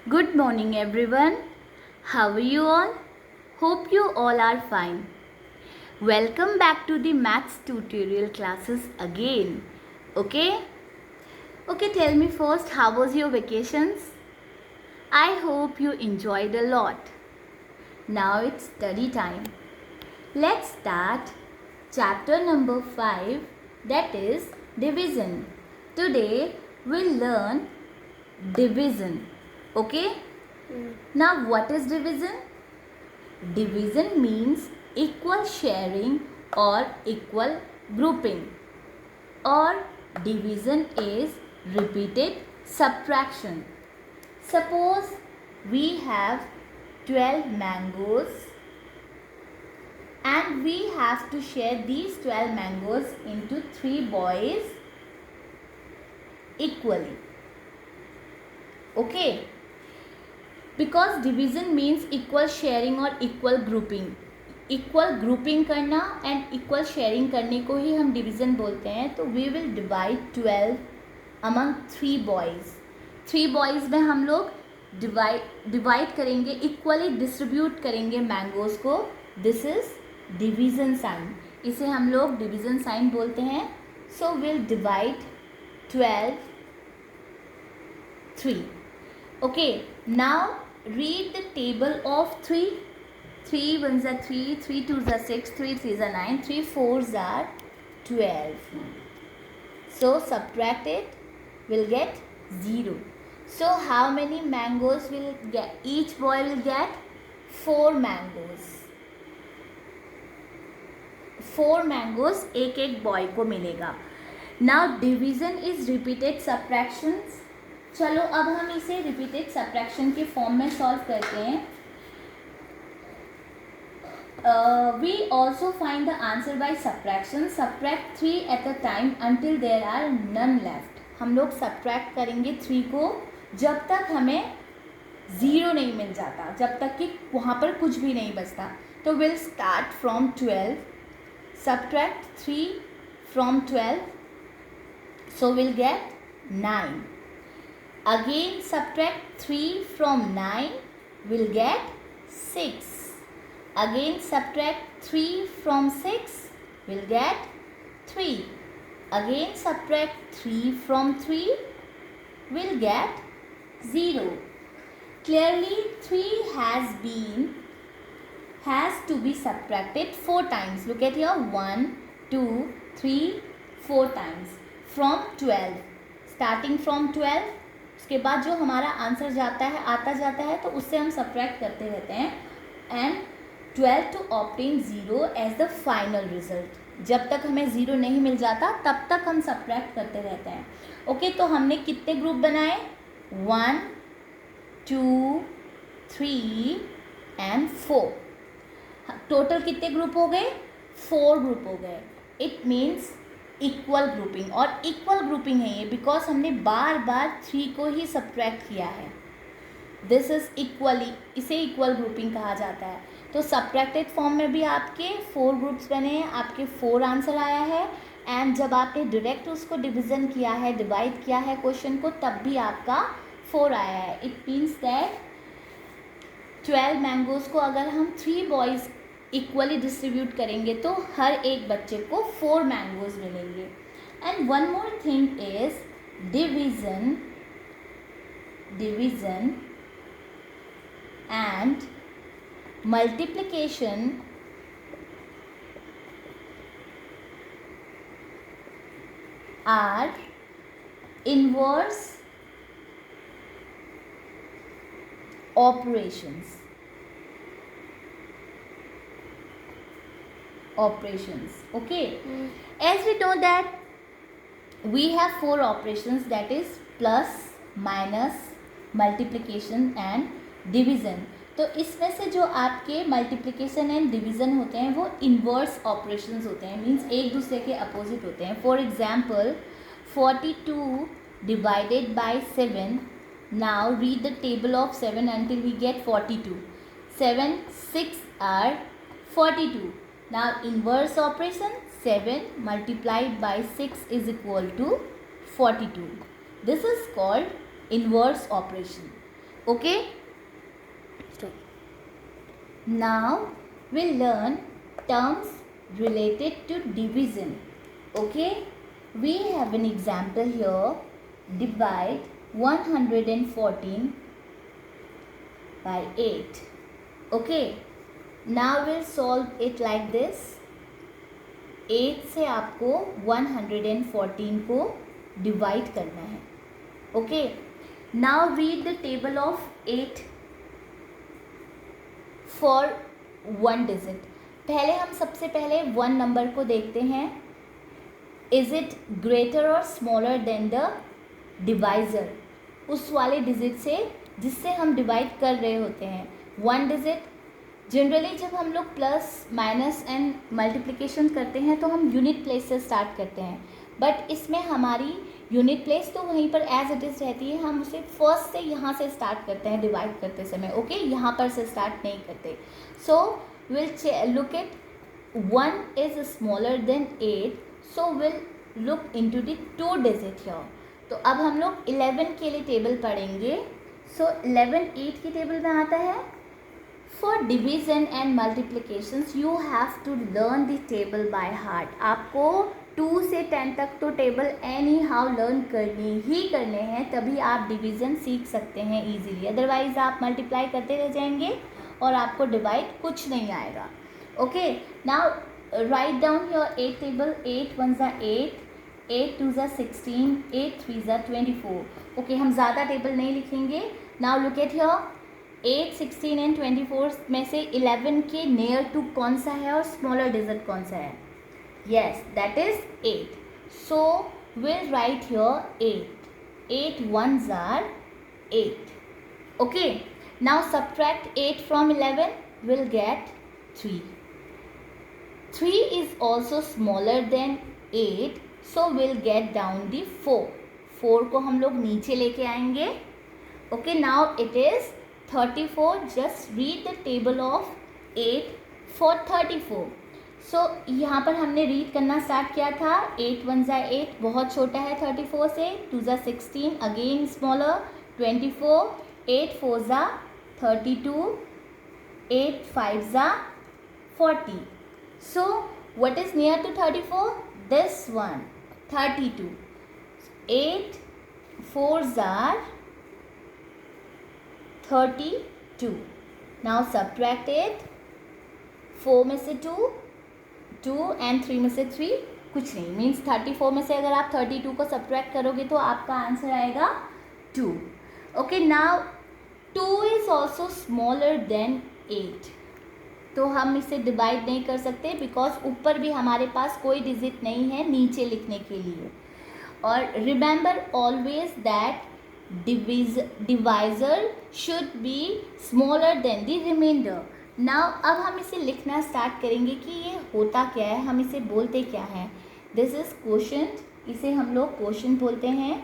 Good morning, everyone. How are you all? Hope you all are fine. Welcome back to the maths tutorial classes again. Okay? Okay, tell me first, how was your vacations? I hope you enjoyed a lot. Now it's study time. Let's start chapter number 5, that is division. Today we'll learn division. Okay? Now what is division? Division means equal sharing or equal grouping, or division is repeated subtraction. Suppose we have 12 mangoes and we have to share these 12 mangoes into 3 boys equally. Okay? Because division means equal sharing और equal grouping. Equal grouping करना and equal sharing करने को ही हम division बोलते हैं. तो we will divide 12 among 3 boys. 3 boys में हम लोग डिवाइड करेंगे, इक्वली डिस्ट्रीब्यूट करेंगे मैंगोज़ को. This is division sign. इसे हम लोग डिवीज़न साइन बोलते हैं. So will divide 12 3. Okay, now read the table of 3. 3 ones are 3, 3 twos are 6, 3 threes are 9, 3 fours are 12. So subtract it, will get 0. So how many mangoes will get? Each boy will get 4 mangoes. 4 mangoes एक boy को मिलेगा. Now division is repeated subtractions. चलो अब हम इसे repeated subtraction के form में solve करते हैं. We also find the answer by subtraction. Subtract 3 at a time until there are none left. हम लोग सब्ट्रैक्ट करेंगे 3 को जब तक हमें 0 नहीं मिल जाता, जब तक कि वहाँ पर कुछ भी नहीं बचता. तो will start from 12. Subtract 3 from 12. So will get 9. Again subtract 3 from 9, will get 6. Again subtract 3 from 6, will get 3. Again subtract 3 from 3, will get 0. Clearly 3 has to be subtracted 4 times. Look at here, 1, 2, 3, 4 times from 12. Starting from 12, उसके बाद जो हमारा answer आता जाता है तो उससे हम सब्ट्रैक्ट करते रहते हैं. And 12 to obtain 0 as the final result. जब तक हमें 0 नहीं मिल जाता तब तक हम सब्ट्रैक्ट करते रहते हैं. ओके, तो हमने कितने ग्रुप बनाए? 1, 2, 3 एंड 4. टोटल कितने ग्रुप हो गए? 4 ग्रुप हो गए. It means equal grouping. और इक्वल ग्रुपिंग है ये बिकॉज हमने बार बार 3 को ही सब्ट्रैक्ट किया है. दिस इज़ इक्वली, इसे इक्वल ग्रुपिंग कहा जाता है. तो सब्ट्रैक्टेड फॉर्म में भी आपके 4 ग्रुप्स बने हैं, आपके 4 आंसर आया है. एंड जब आपने डायरेक्ट उसको डिवीज़न किया है, डिवाइड किया है क्वेश्चन को, तब भी आपका 4 आया है. इट मीन्स दैट 12 मैंगोज़ को अगर हम 3 बॉयज़ इक्वली डिस्ट्रीब्यूट करेंगे तो हर एक बच्चे को 4 मैंगोज़ मिलेंगे. And one more thing is division and multiplication are inverse operations. Okay, as we know that we have 4 operations, that is plus, minus, multiplication and division. तो इसमें से जो आपके मल्टीप्लिकेशन एंड डिवीज़न होते हैं वो इन्वर्स ऑपरेशंस होते हैं. मीन्स एक दूसरे के अपोजिट होते हैं. For example 42 divided by 7. Now read the table of 7 until we get 42. 7, 6 are 42. Now inverse operation, 7 multiplied by 6 is equal to 42. This is called inverse operation. Okay, now we'll learn terms related to division. Okay, we have an example here. Divide 114 by 8. Okay, now we'll solve it like this. 8 से आपको 114 को divide करना है. Okay, now read the table of 8 for 1 digit. पहले हम सबसे पहले 1 number को देखते हैं. इज इट ग्रेटर और स्मॉलर देन द डिवाइज़र, उस वाले डिजिट से जिससे हम डिवाइड कर रहे होते हैं. 1 डिजिट जनरली जब हम लोग प्लस माइनस एंड मल्टीप्लिकेशन करते हैं तो हम यूनिट प्लेस से स्टार्ट करते हैं, बट इसमें हमारी यूनिट प्लेस तो वहीं पर एज इट इज़ रहती है. हम उसे फर्स्ट से यहाँ से स्टार्ट करते हैं डिवाइड करते समय. ओके, यहाँ पर से स्टार्ट नहीं करते. So will look at 1 is smaller than 8, so will look into the 2 digit here. तो अब हम लोग 11 के लिए टेबल पढ़ेंगे. सो 11 8 की टेबल में आता है. For division and multiplications you have to learn the table by heart. आपको 2 से 10 तक तो टेबल एनी हाउ लर्न करने ही करने हैं, तभी आप डिवीज़न सीख सकते हैं ईजीली. अदरवाइज आप मल्टीप्लाई करते रह जाएंगे और आपको डिवाइड कुछ नहीं आएगा. Okay, now write down your 8 table. 8 1 ज़ा 8, 8 2 ज़ा 16, 8 3 ज़ा 24. ओके, हम ज़्यादा टेबल नहीं लिखेंगे. Now look at here. 8 16 and 24 में से 11 के नियर टू कौन सा है और स्मॉलर डिजिट कौन सा है? Yes, that is 8. So will write here 8. 8 1s are 8. Okay, now subtract 8 from 11, will get 3. 3 is also smaller than 8, so will get down the 4. 4 को हम लोग नीचे लेके आएंगे. Okay, now it is 34. Just read the table of 8 for 34. So यहाँ पर हमने read करना स्टार्ट किया था. 8 1 ज़ा 8 बहुत छोटा है 34 से. 2 ज़ा 16 अगेन स्मॉलर. 24. 8 4 ज़ा 32. 8 5 ज़ा 40. So what is near to 34? This one, 32. 8 4s are 32. Now subtract it. 4 में से 2, 2 and 3 में से 3 कुछ नहीं. मीन्स 34 में से अगर आप 32 को सब्ट्रैक्ट करोगे तो आपका आंसर आएगा 2. Okay, now 2 is also smaller than 8. तो हम इसे डिवाइड नहीं कर सकते बिकॉज ऊपर भी हमारे पास कोई डिजिट नहीं है नीचे लिखने के लिए. और remember always that divisor should be smaller than the remainder. Now अब हम इसे लिखना स्टार्ट करेंगे कि ये होता क्या है, हम इसे बोलते क्या हैं. This is quotient. इसे हम लोग क्वोशंट बोलते हैं.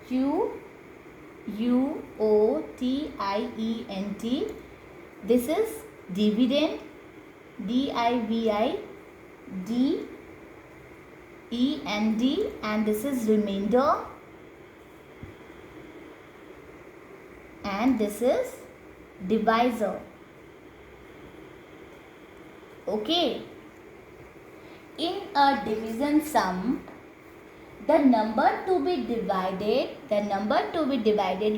QUOTIENT. This is dividend. DIVIDEND. and this is remainder. And this is divisor. Okay, in a division sum, the number to be divided,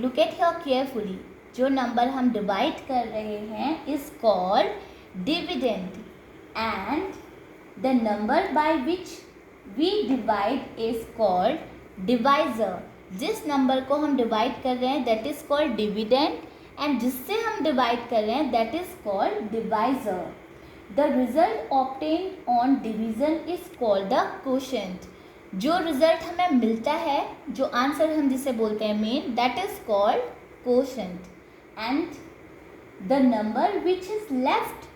look at here carefully. जो number हम divide कर रहे हैं is called dividend, and the number by which we divide is called divisor. जिस number को हम divide कर रहे हैं that is called dividend, and जिससे हम डिवाइड कर रहे हैं that is called divisor. The result obtained on division is called the quotient. जो रिजल्ट हमें मिलता है, जो आंसर हम जिसे बोलते हैं main, that is called quotient. And the number which is left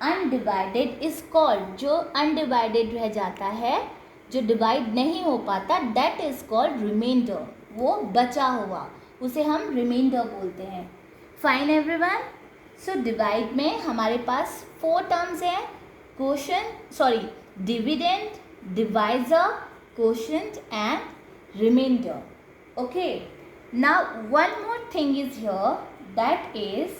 undivided is called, जो अनडिवाइडेड रह जाता है, जो डिवाइड नहीं हो पाता, दैट इज कॉल्ड रिमाइंडर. वो बचा हुआ, उसे हम रिमाइंडर बोलते हैं. Fine everyone. सो डिवाइड में हमारे पास 4 टर्म्स हैं. Dividend, divisor, quotient and remainder. Okay, Now one more thing is here, that is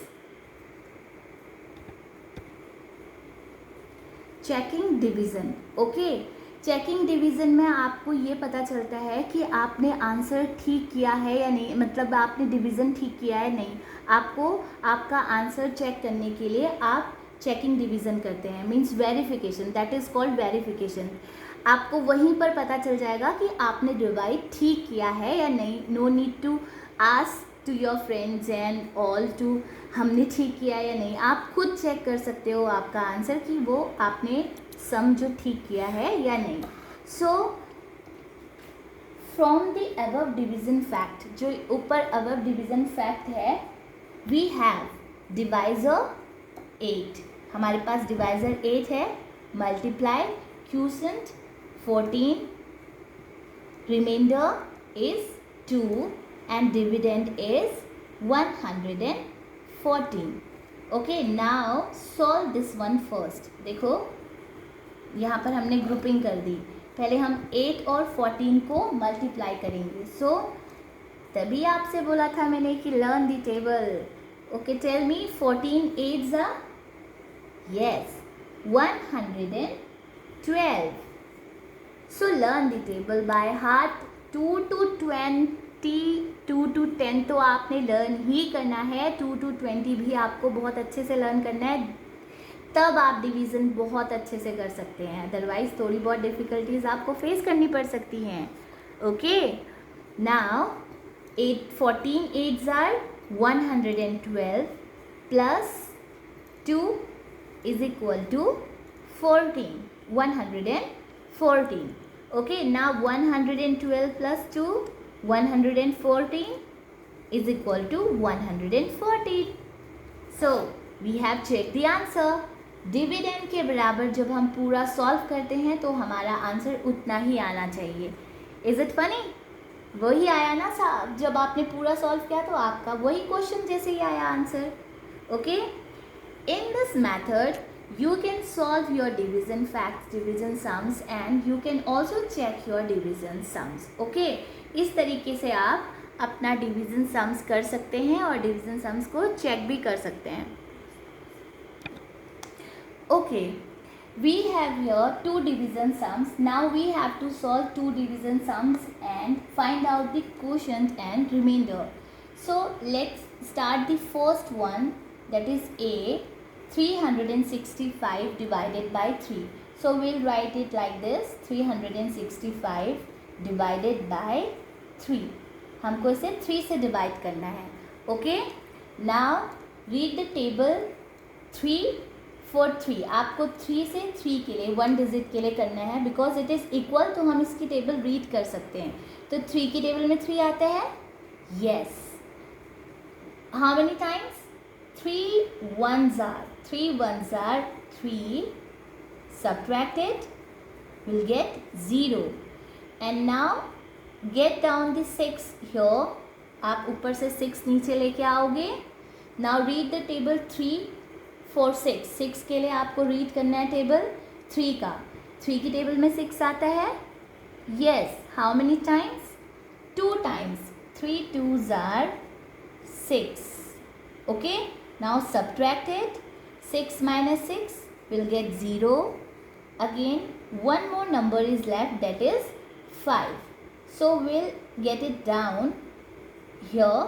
checking division. Okay, checking division में आपको ये पता चलता है कि आपने आंसर ठीक किया है या नहीं, मतलब आपने डिवीज़न ठीक किया है नहीं. आपको आपका आंसर चेक करने के लिए आप चेकिंग डिवीज़न करते हैं, means verification, that is called verification. आपको वहीं पर पता चल जाएगा कि आपने डिवाइड ठीक किया है या नहीं. No need to ask to your friends and all to हमने ठीक किया या नहीं. आप खुद चेक कर सकते हो आपका आंसर कि वो आपने सम जो ठीक किया है या नहीं. So from the above division fact, जो ऊपर अबव डिवीज़न फैक्ट है, वी हैव डिवाइज़र 8. हमारे पास डिवाइज़र 8 है. Multiply quotient 14, remainder is 2 and dividend is 114. Okay, now solve this one first. देखो यहाँ पर हमने ग्रुपिंग कर दी. पहले हम 8 और 14 को मल्टीप्लाई करेंगे. सो तभी आपसे बोला था मैंने कि learn the table. Okay, tell me 14 8s are, yes, 112. So learn the table by heart. 2 to 20, 2 to 10 तो आपने लर्न ही करना है. 2 to 20 भी आपको बहुत अच्छे से लर्न करना है, तब आप डिवीज़न बहुत अच्छे से कर सकते हैं. अदरवाइज़ थोड़ी बहुत डिफ़िकल्टीज आपको फेस करनी पड़ सकती हैं. Okay, now 14 8s are 112 plus 2 is equal to 14, 114. Okay, now 112 plus 2, 114 is equal to 114. So we have checked the answer. Dividend के बराबर जब हम पूरा सॉल्व करते हैं तो हमारा आंसर उतना ही आना चाहिए. Is it funny? वही आया ना साहब, जब आपने पूरा सॉल्व किया तो आपका वही क्वेश्चन जैसे ही आया answer. Okay, in this method you can solve your division facts, division sums, and you can also check your division sums. Okay, इस तरीके से आप अपना डिवीज़न सम्स कर सकते हैं और डिवीज़न सम्स को चेक भी कर सकते हैं. Okay, we have here 2 division sums. Now we have to solve 2 division sums and find out the quotient and remainder. So let's start the first one, that is A. 365 divided by 3. So we'll write it like this, 365 divided by 3. हमको इसे 3 से divide करना है. Okay, now read the table 3 for 3. आपको 3 से 3 के लिए 1 digit के लिए करना है, बिकॉज इट इज़ इक्वल तो हम इसकी टेबल रीड कर सकते हैं. तो 3 की टेबल में 3 आता है. Yes, how many times? 3 ones are 3. Subtracted will get 0. And now get down the 6 here. आप ऊपर से 6 नीचे लेके आओगे. Now read the table 3 for 6. 6 के लिए आपको रीड करना है टेबल 3 का. 3 की टेबल में 6 आता है. Yes, how many times? 2 times. 3 2s are 6. Okay, now subtract it. 6 minus 6 will get 0. Again, one more number is left, that is 5. So we'll get it down. Here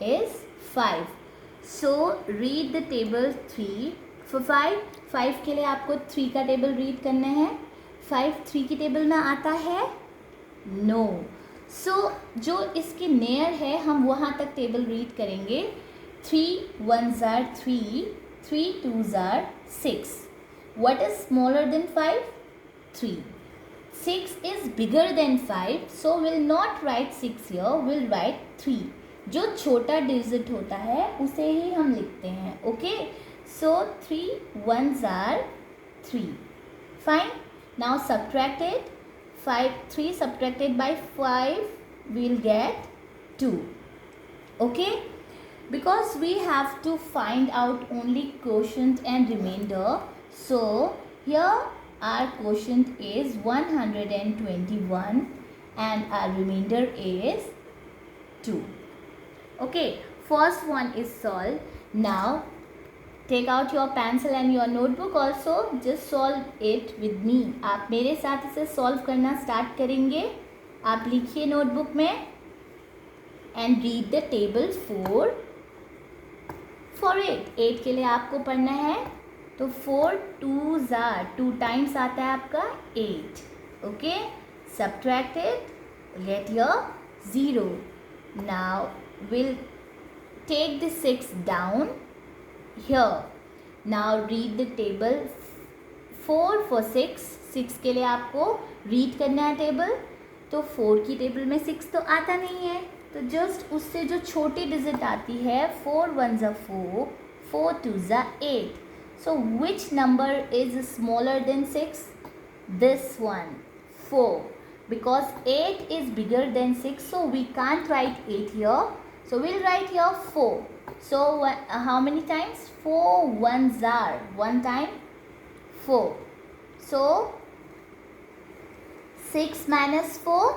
is 5. So read the table 3 for 5. 5 के लिए आपको 3 का table read करना है. 5 3 की table में आता है? नो. सो जो इसके नियर है हम वहाँ तक टेबल रीड करेंगे. 3 1s are 3. 3 2s are 6. What is smaller than 5? 3. 6 is bigger than 5, so we'll not write 6 here, we'll write 3. जो छोटा डिजिट होता है उसे ही हम लिखते हैं. Okay, so 3 1s are 3. Fine. Now subtract it. 3 subtracted by 5 we'll get 2. Okay, because we have to find out only quotient and remainder, so here our quotient is 121 and our remainder is 2. Okay, first one is solved. Now take out your pencil and your notebook also. Just solve it with me. आप मेरे साथ इसे solve करना start करेंगे. आप लिखिए notebook में and read the table for 8. 8 के लिए आपको पढ़ना है तो 4 2s are 2 times आता है आपका 8. Okay, subtract it, get your 0. Now we'll take the 6 down here. Now read the table. 4 for 6. 6 के लिए आपको read करना है टेबल. तो 4 की टेबल में 6 तो आता नहीं है, तो जस्ट उससे जो छोटी डिजिट आती है 4 1s are 4, 4 2s are 8. So which number is smaller than 6? This one, 4. Because 8 is bigger than 6, so we can't write 8 here. So we'll write here 4. So how many times? 4 1s are 1 time 4. So 6 minus 4,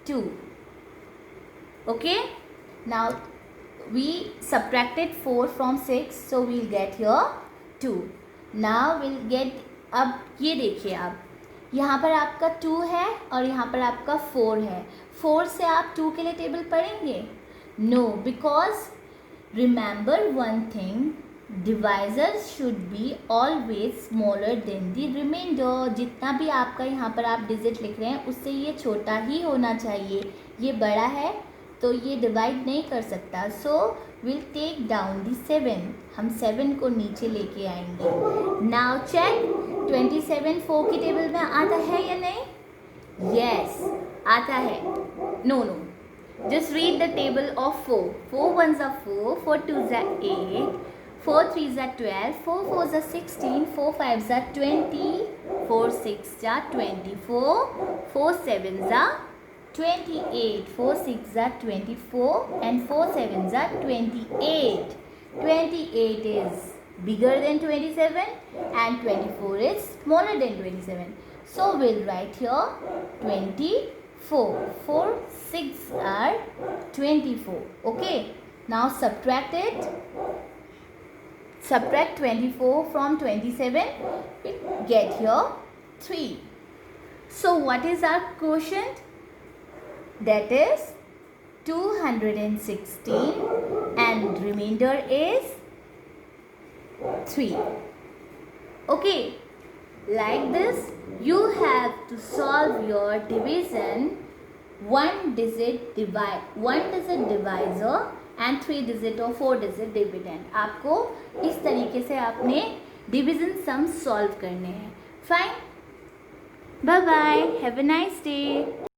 2. Okay, now we subtracted 4 from 6, so we'll get here 2. Now we'll get, अब ये देखिए, आप यहाँ पर आपका 2 है और यहाँ पर आपका 4 है. 4 से आप 2 के लिए टेबल पढ़ेंगे? No, because remember one thing, divisors should be always smaller than the remainder. जितना भी आपका यहाँ पर आप डिजिट लिख रहे हैं उससे ये छोटा ही होना चाहिए. ये बड़ा है तो ये डिवाइड नहीं कर सकता. So will take down the 7. हम 7 को नीचे लेके आएंगे. नाउ चेक, 27 4 की टेबल में आता है या नहीं? यस, आता है. No, just read the table of 4. 4 1s are 4, 4 2s are 8, 4 3s are 12, 4 4s are 16, 4 5s are 20, 4 6s are 24, 4 7s are 28, 4 6s are 24, and 4 7s are 28. 28 is bigger than 27 and 24 is smaller than 27. So we'll write here 24. 4 6 are 24. Okay, now subtract it. Subtract 24 from 27. We get here 3. So what is our quotient? That is 216 and remainder is 3. Okay, like this you have to solve your division one digit divisor and 3 digit or 4 digit dividend. आपको इस तरीके से आपने division सम solve करने हैं. Fine, bye bye, have a nice day.